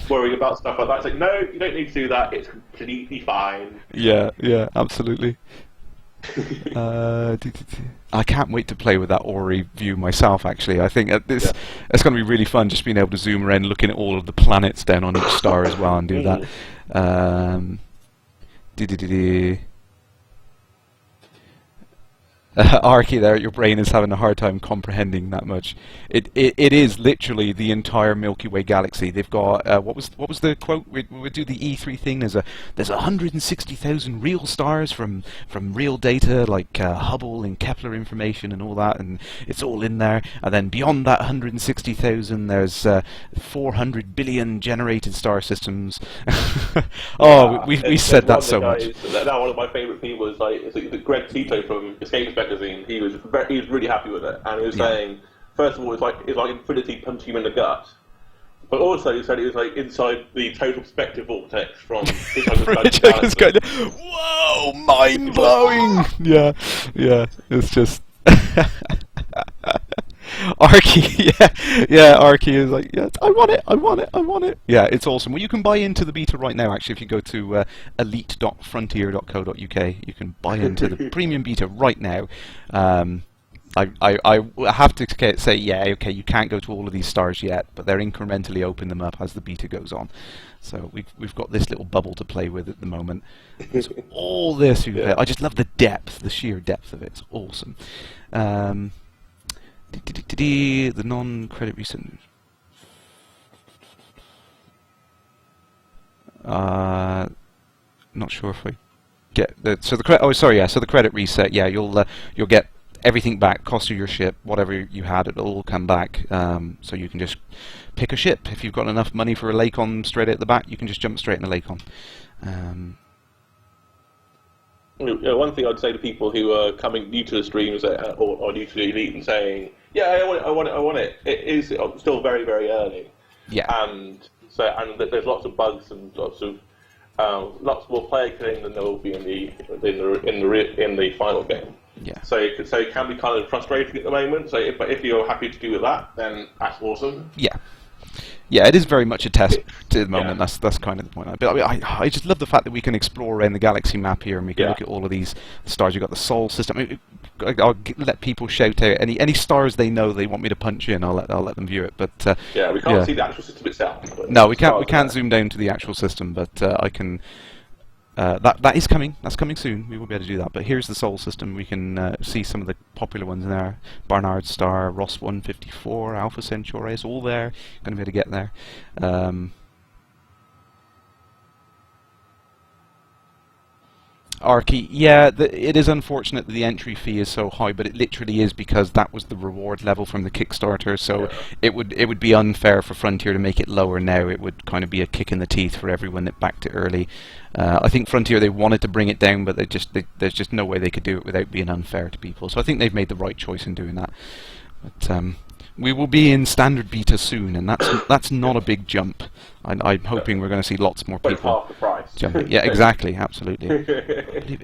worrying about stuff like that." It's like, no, you don't need to do that. It's completely fine. Yeah, absolutely. I can't wait to play with that Ori view myself, actually. I think it's going to be really fun just being able to zoom around looking at all of the planets down on each star as well and do that. Arky there, your brain is having a hard time comprehending that much. It is literally the entire Milky Way galaxy. They've got what was the quote? We do the E3 thing. There's 160,000 real stars from real data like Hubble and Kepler information and all that, and it's all in there. And then beyond that 160,000, there's 400 billion generated star systems. We said that so much. Now one of my favourite people is like Greg Tito from Escapist Magazine. He was really happy with it, and he was saying, first of all, it's like infinity punching him in the gut, but also he said it was like inside the total perspective vortex from Hitchhiker's Guide. Whoa, mind blowing! yeah, it's just. Arky, Arky is like, I want it. Yeah, it's awesome. Well, you can buy into the beta right now, actually, if you go to elite.frontier.co.uk, you can buy into the premium beta right now. I have to say, you can't go to all of these stars yet, but they're incrementally opening them up as the beta goes on. So we've got this little bubble to play with at the moment. There's all this. I just love the depth, the sheer depth of it. It's awesome. The non-credit reset. Not sure if I get the credit. Oh, sorry. Yeah. So the credit reset. Yeah, you'll get everything back. Cost of your ship, whatever you had, it'll all come back. So you can just pick a ship. If you've got enough money for a Lakon straight at the back, you can just jump straight in a Lakon. One thing I'd say to people who are coming new to the streams or new to the Elite and saying, I want it. It is still very, very early. Yeah. And there's lots of bugs and lots more player killing than there will be in the final game. Yeah. So it can be kind of frustrating at the moment. But if you're happy to do with that, then that's awesome. Yeah. Yeah, it is very much a test to the moment. That's kind of the point. But I just love the fact that we can explore around the galaxy map here, and we can look at all of these stars. You've got the Sol system. I'll let people shout out any stars they know they want me to punch in. I'll let them view it. But we can't see the actual system itself. No, we can't zoom down to the actual system, but I can. That is coming. That's coming soon. We will be able to do that. But here's the Sol system. We can see some of the popular ones in there. Barnard Star, Ross 154, Alpha Centauri. It's all there. Going to be able to get there. Arky, it is unfortunate that the entry fee is so high, but it literally is because that was the reward level from the Kickstarter. So it would be unfair for Frontier to make it lower now. It would kind of be a kick in the teeth for everyone that backed it early. I think Frontier, they wanted to bring it down, but there's just no way they could do it without being unfair to people. So I think they've made the right choice in doing that. But we will be in standard beta soon, and that's not a big jump. I'm hoping we're going to see lots more people. Half the price. Jumping. Yeah, exactly, absolutely.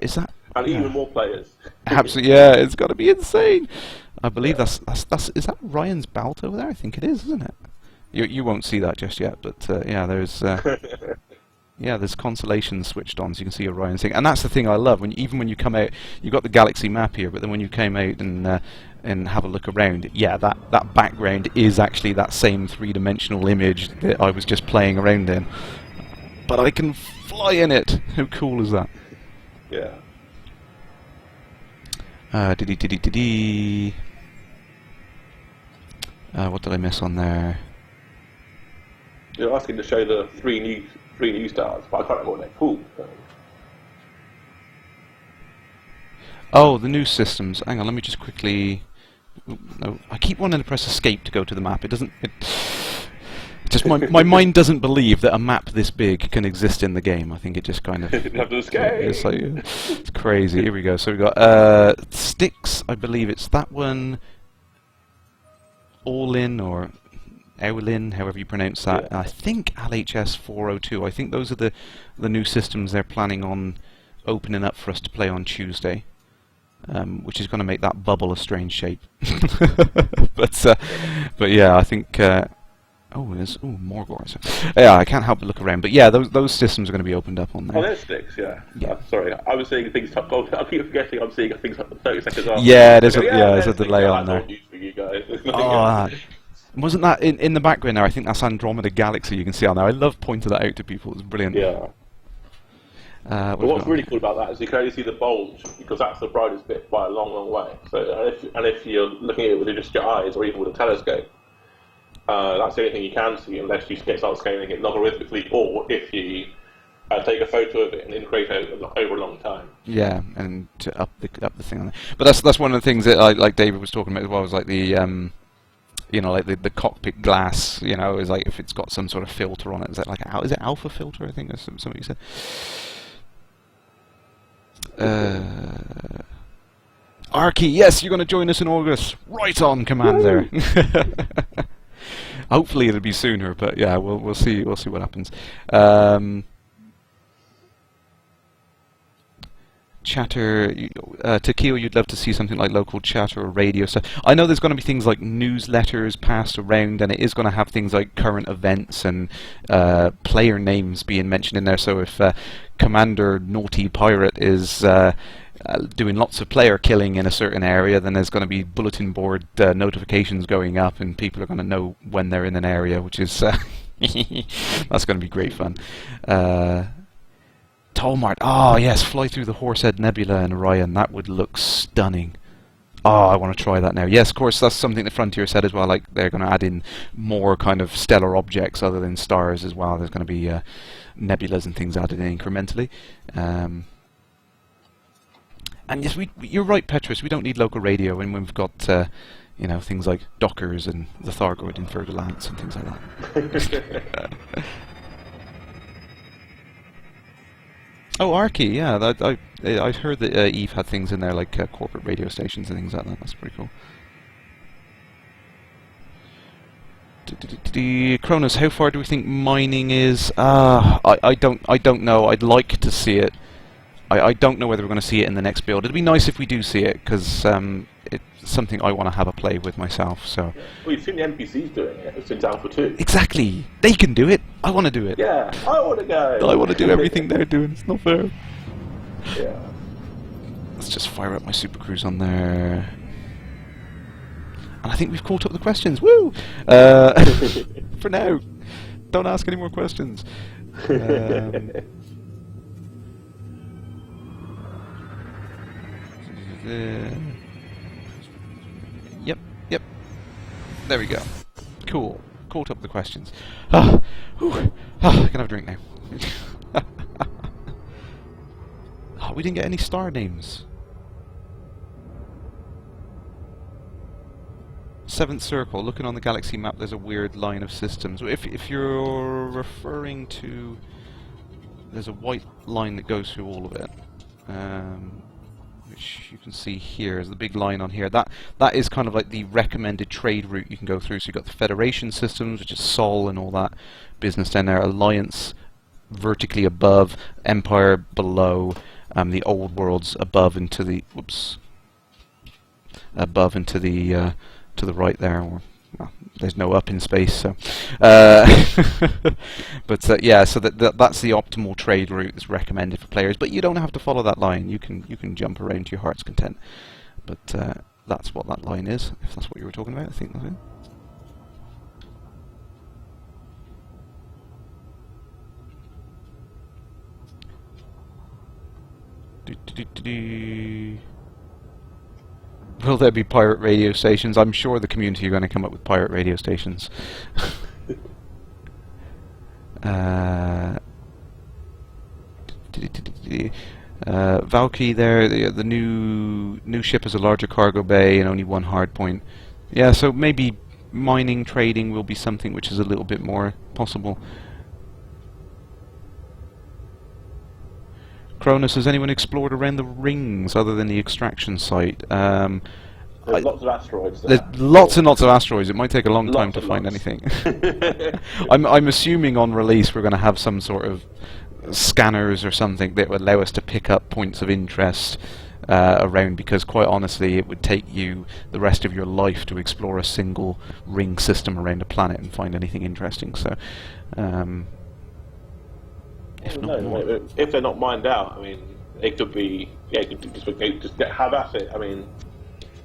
Is that? And even more players. Absolutely, yeah. It's got to be insane. I believe that's. Is that Ryan's belt over there? I think it is, isn't it? You won't see that just yet, but there's. There's constellations switched on, so you can see Orion's thing, and that's the thing I love. Even when you come out, you've got the galaxy map here, but then when you came out and have a look around, that background is actually that same three-dimensional image that I was just playing around in. But I can fly in it. How cool is that? Yeah. What did I miss on there? You're asking to show the three new stars, but I can't remember what they're called. Oh, the new systems. Hang on, let me just quickly. No, I keep wanting to press escape to go to the map. It doesn't. It just my mind doesn't believe that a map this big can exist in the game. I think it just kind of it's like it's crazy. Here we go. So we got Styx. I believe it's that one. All in or Eulin, however you pronounce that. Yeah. I think LHS 402. I think those are the new systems they're planning on opening up for us to play on Tuesday, which is going to make that bubble a strange shape. but yeah, I think. There's Morgor. So, yeah, I can't help but look around. But yeah, those systems are going to be opened up on there. Oh, there's Styx, yeah. Sorry, I was seeing things. I keep forgetting I'm seeing things 30 seconds after. Yeah, there's a delay on there. News for you guys. Wasn't that in the background there? I think that's Andromeda Galaxy you can see on there. I love pointing that out to people. It's brilliant. Yeah. But what's really cool about that is you can only see the bulge, because that's the brightest bit by a long, long way. So, if you're looking at it with just your eyes or even with a telescope, that's the only thing you can see unless you start scaling it logarithmically, or if you take a photo of it and integrate it over a long time. Yeah, and to up the thing on there. But that's one of the things that like David was talking about as well, was like the like the cockpit glass, is like if it's got some sort of filter on it. Is it alpha filter? I think that's something you said. Arky, yes, you're going to join us in August. Right on, Commander. Hopefully it'll be sooner, but yeah, we'll see what happens. Chatter, Takio, you'd love to see something like local chatter or radio stuff. I know there's going to be things like newsletters passed around, and it is going to have things like current events and player names being mentioned in there. So if Commander Naughty Pirate is doing lots of player killing in a certain area, then there's going to be bulletin board notifications going up, and people are going to know when they're in an area, which is that's going to be great fun. Tolmart, yes, fly through the Horsehead Nebula in Orion. That would look stunning. I want to try that now. Yes, of course, that's something that Frontier said as well. Like they're going to add in more kind of stellar objects other than stars as well. There's going to be nebulas and things added in incrementally. And yes, you're right, Petrus. We don't need local radio when we've got things like Dockers and the Thargoid and Fergalance and things like that. Oh, Arky, yeah. I heard that Eve had things in there like corporate radio stations and things like that. That's pretty cool. Cronus, how far do we think mining is? I don't know. I'd like to see it. I don't know whether we're going to see it in the next build. It'd be nice if we do see it, because it's something I want to have a play with myself. So. Well, you've seen the NPCs doing it since Alpha 2. Exactly. They can do it. I want to do it. Yeah, I want to go. I want to do everything they're doing. It's not fair. Yeah. Let's just fire up my Super Cruise on there. And I think we've caught up the questions. Woo! For now. Don't ask any more questions. Yep. There we go. Cool. Caught up the questions. I can have a drink now. We didn't get any star names. Seventh Circle. Looking on the galaxy map, there's a weird line of systems. If you're referring to, there's a white line that goes through all of it. Which you can see here is the big line on here. That is kind of like the recommended trade route you can go through. So you've got the Federation systems, which is Sol and all that business down there. Alliance vertically above, Empire below, the old worlds above and to the to the right there. Or, well, there's no up in space, so but yeah, so that's the optimal trade route that's recommended for players. But you don't have to follow that line. You can jump around to your heart's content. But that's what that line is. If that's what you were talking about, I think that's it. Will there be pirate radio stations? I'm sure the community are going to come up with pirate radio stations. Valky there, the new ship has a larger cargo bay and only one hard point. Yeah, so maybe mining, trading will be something which is a little bit more possible. Cronus, has anyone explored around the rings other than the extraction site? There's lots of asteroids there. There's lots and lots of asteroids. It might take a long time to find lots. anything. I'm assuming on release we're going to have some sort of scanners or something that would allow us to pick up points of interest around, because quite honestly it would take you the rest of your life to explore a single ring system around a planet and find anything interesting. So if they're not mined out, I mean, it could be, yeah, you could just have at it. I mean,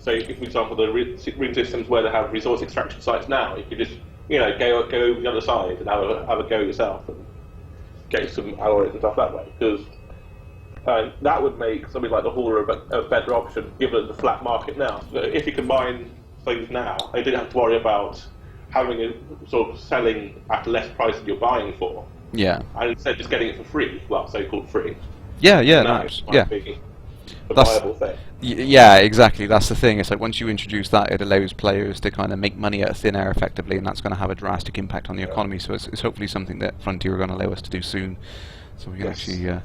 so if, for example, the ring systems where they have resource extraction sites now, you could just, go over the other side and have a go yourself and get some alloys and stuff that way, because that would make something like the Hauler a better option given the flat market now. So if you can mine things now, they didn't have to worry about having it sort of selling at a less price than you're buying for. yeah, And instead just getting it for free, well, so-called free. yeah, That might be a That's- viable thing. Yeah, exactly. That's the thing. It's like once you introduce that, it allows players to kind of make money out of thin air effectively, and that's going to have a drastic impact on the economy. So it's hopefully something that Frontier are going to allow us to do soon, so we can actually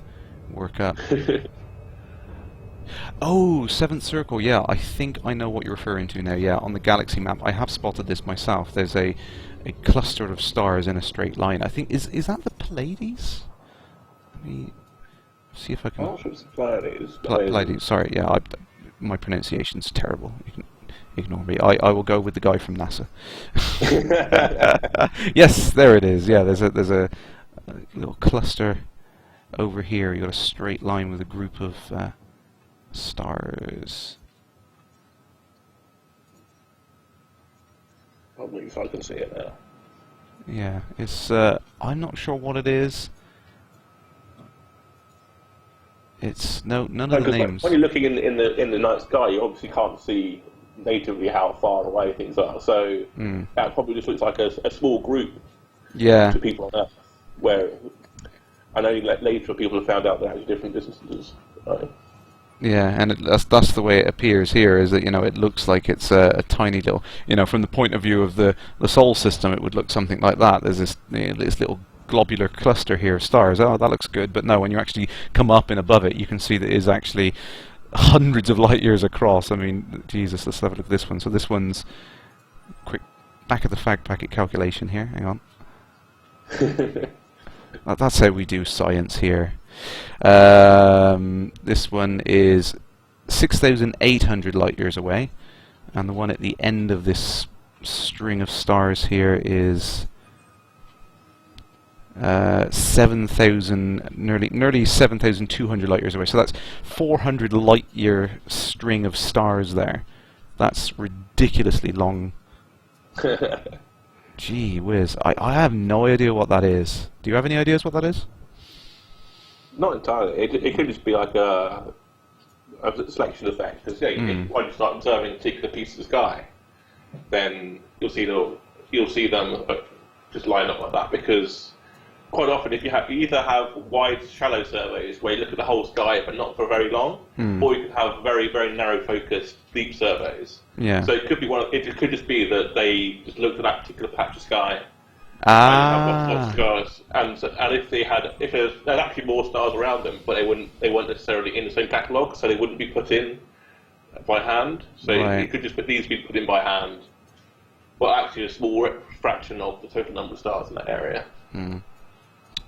work up. Oh, Seventh Circle. Yeah, I think I know what you're referring to now. Yeah, on the galaxy map, I have spotted this myself. There's a cluster of stars in a straight line. I think is that the Pleiades? Let me see if I can. I'm not sure it's Pleiades. Pleiades. Sorry, yeah, my pronunciation's terrible. You can ignore me. I will go with the guy from NASA. Yes, there it is. Yeah, there's a little cluster over here. You got a straight line with a group of stars. Probably if I can see it now. Yeah, it's I'm not sure what it is. It's none of the names. When you're looking in the night sky, you obviously can't see natively how far away things are. So that probably just looks like a small group Yeah. to people on Earth. Where I know later people have found out they're actually different distances. Right? Yeah, and that's the way it appears here. Is that it looks like it's a tiny little. From the point of view of the Sol system, it would look something like that. There's this little globular cluster here of stars. Oh, that looks good. But no, when you actually come up and above it, you can see that it is actually hundreds of light years across. I mean, Jesus, let's have a look at this one. So this one's quick back of the fag packet calculation here. Hang on. That's how we do science here. This one is 6,800 light years away, and the one at the end of this string of stars here is 7,000, nearly 7,200 light years away. So that's 400 light year string of stars there. That's ridiculously long. Gee whiz, I have no idea what that is. Do you have any ideas what that is? Not entirely. It could just be like a selection effect. Because when you start observing a particular piece of the sky, then you'll see them just line up like that. Because quite often, if you either have wide, shallow surveys where you look at the whole sky but not for very long, or you could have very, very narrow focused deep surveys. Yeah. So it could be it could just be that they just looked at that particular patch of sky. Ah. And if there's actually more stars around them, but they weren't necessarily in the same catalogue, so they wouldn't be put in by hand. So it could just these be put in by hand, but actually a small fraction of the total number of stars in that area.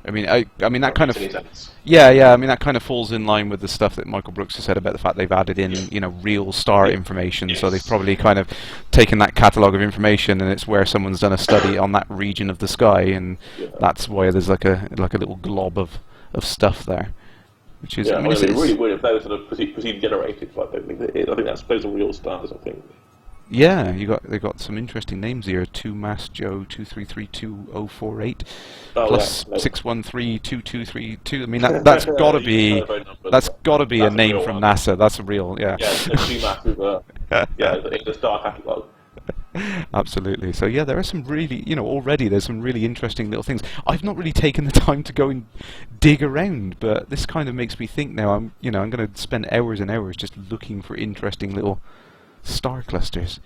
I mean, that kind of sense. yeah. I mean, that kind of falls in line with the stuff that Michael Brooks has said about the fact they've added in, real star information. So they've probably kind of taken that catalogue of information, and it's where someone's done a study on that region of the sky, and that's why there's like a little glob of stuff there, which is. Yeah, it's really weird if those sort of procedure generated. But I think those are real stars. I think. Yeah, they got some interesting names here. 2 Mass Joe 2332048 plus 6132232. I mean that's got to be a name from NASA. That's a real Yeah, it's 2 Mass with in the star catalogue. Absolutely. So yeah, there are some really, already there's some really interesting little things. I've not really taken the time to go and dig around, but this kind of makes me think now. I'm going to spend hours and hours just looking for interesting little star clusters.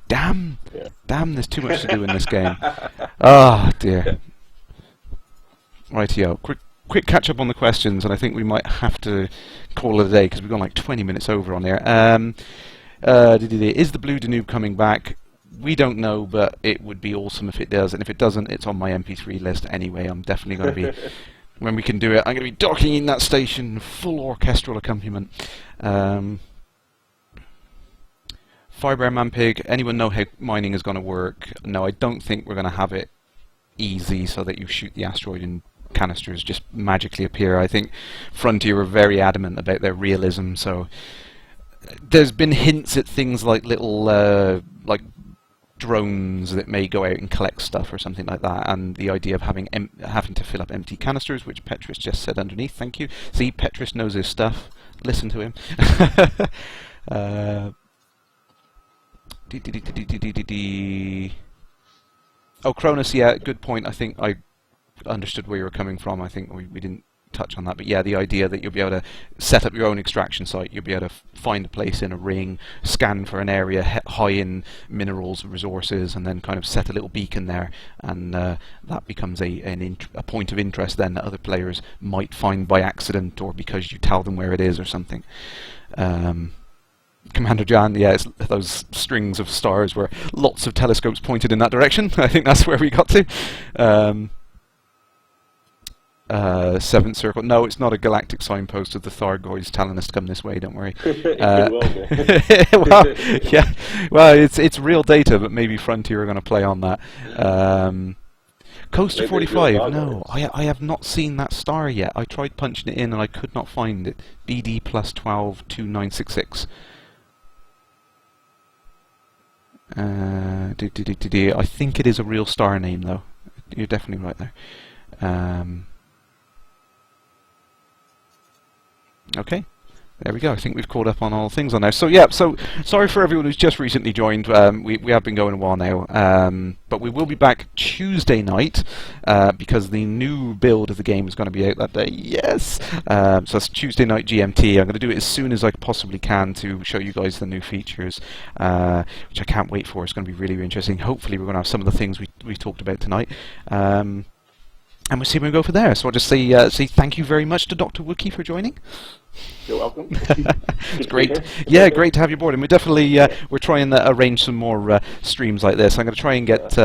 Damn! Yeah. Damn, there's too much to do in this game. Oh, dear. Rightio. Quick catch up on the questions, and I think we might have to call it a day, because we've gone like 20 minutes over on there. Is the Blue Danube coming back? We don't know, but it would be awesome if it does, and if it doesn't, it's on my MP3 list anyway. I'm definitely going to be, when we can do it, I'm going to be docking in that station, full orchestral accompaniment. Firebear Manpig, anyone know how mining is going to work? No, I don't think we're going to have it easy so that you shoot the asteroid and canisters just magically appear. I think Frontier were very adamant about their realism, so there's been hints at things like little like drones that may go out and collect stuff or something like that, and the idea of having to fill up empty canisters, which Petrus just said underneath. Thank you. See, Petrus knows his stuff. Listen to him. Oh, Cronus, yeah, good point. I think I understood where you were coming from. I think we didn't touch on that, but yeah, the idea that you'll be able to set up your own extraction site, you'll be able to find a place in a ring, scan for an area high in minerals, resources, and then kind of set a little beacon there, and that becomes a point of interest then that other players might find by accident or because you tell them where it is or something. Commander Jan, yeah, it's those strings of stars where lots of telescopes pointed in that direction. I think that's where we got to. Seventh Circle. No, it's not a galactic signpost of the Thargoids telling us to come this way, don't worry. Well, yeah, well, it's real data, but maybe Frontier are going to play on that. Coaster 45, no, I have not seen that star yet. I tried punching it in and I could not find it. BD plus 12 2966. I think it is a real star name, though. You're definitely right there. Okay, there we go. I think we've caught up on all things on there. So yeah, so sorry for everyone who's just recently joined. We have been going a while now, but we will be back Tuesday night because the new build of the game is going to be out that day. Yes, so it's Tuesday night GMT. I'm going to do it as soon as I possibly can to show you guys the new features, which I can't wait for. It's going to be really, really interesting. Hopefully, we're going to have some of the things we talked about tonight. And we'll see where we go from there. So I'll just say thank you very much to Dr. Wookie for joining. You're welcome. It's great. Yeah, great to have you aboard. And we definitely we're trying to arrange some more streams like this. I'm going to try and get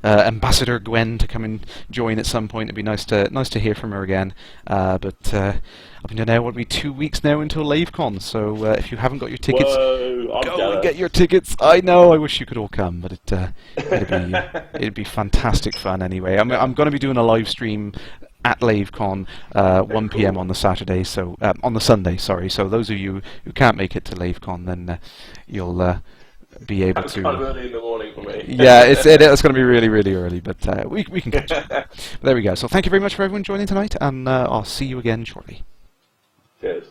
Ambassador Gwen to come and join at some point. It'd be nice to hear from her again. But up until now, it'll be 2 weeks now until LaveCon. So if you haven't got your tickets, go and get your tickets. I know. I wish you could all come, but it'd be fantastic fun anyway. I'm going to be doing a live stream at LaveCon 1 p.m. on the Saturday, so on the Sunday, sorry. So those of you who can't make it to LaveCon, then you'll be able to. Kind of early in the morning for me. Yeah, it's going to be really, really early, but we can catch up. But there we go. So thank you very much for everyone joining tonight, and I'll see you again shortly. Cheers.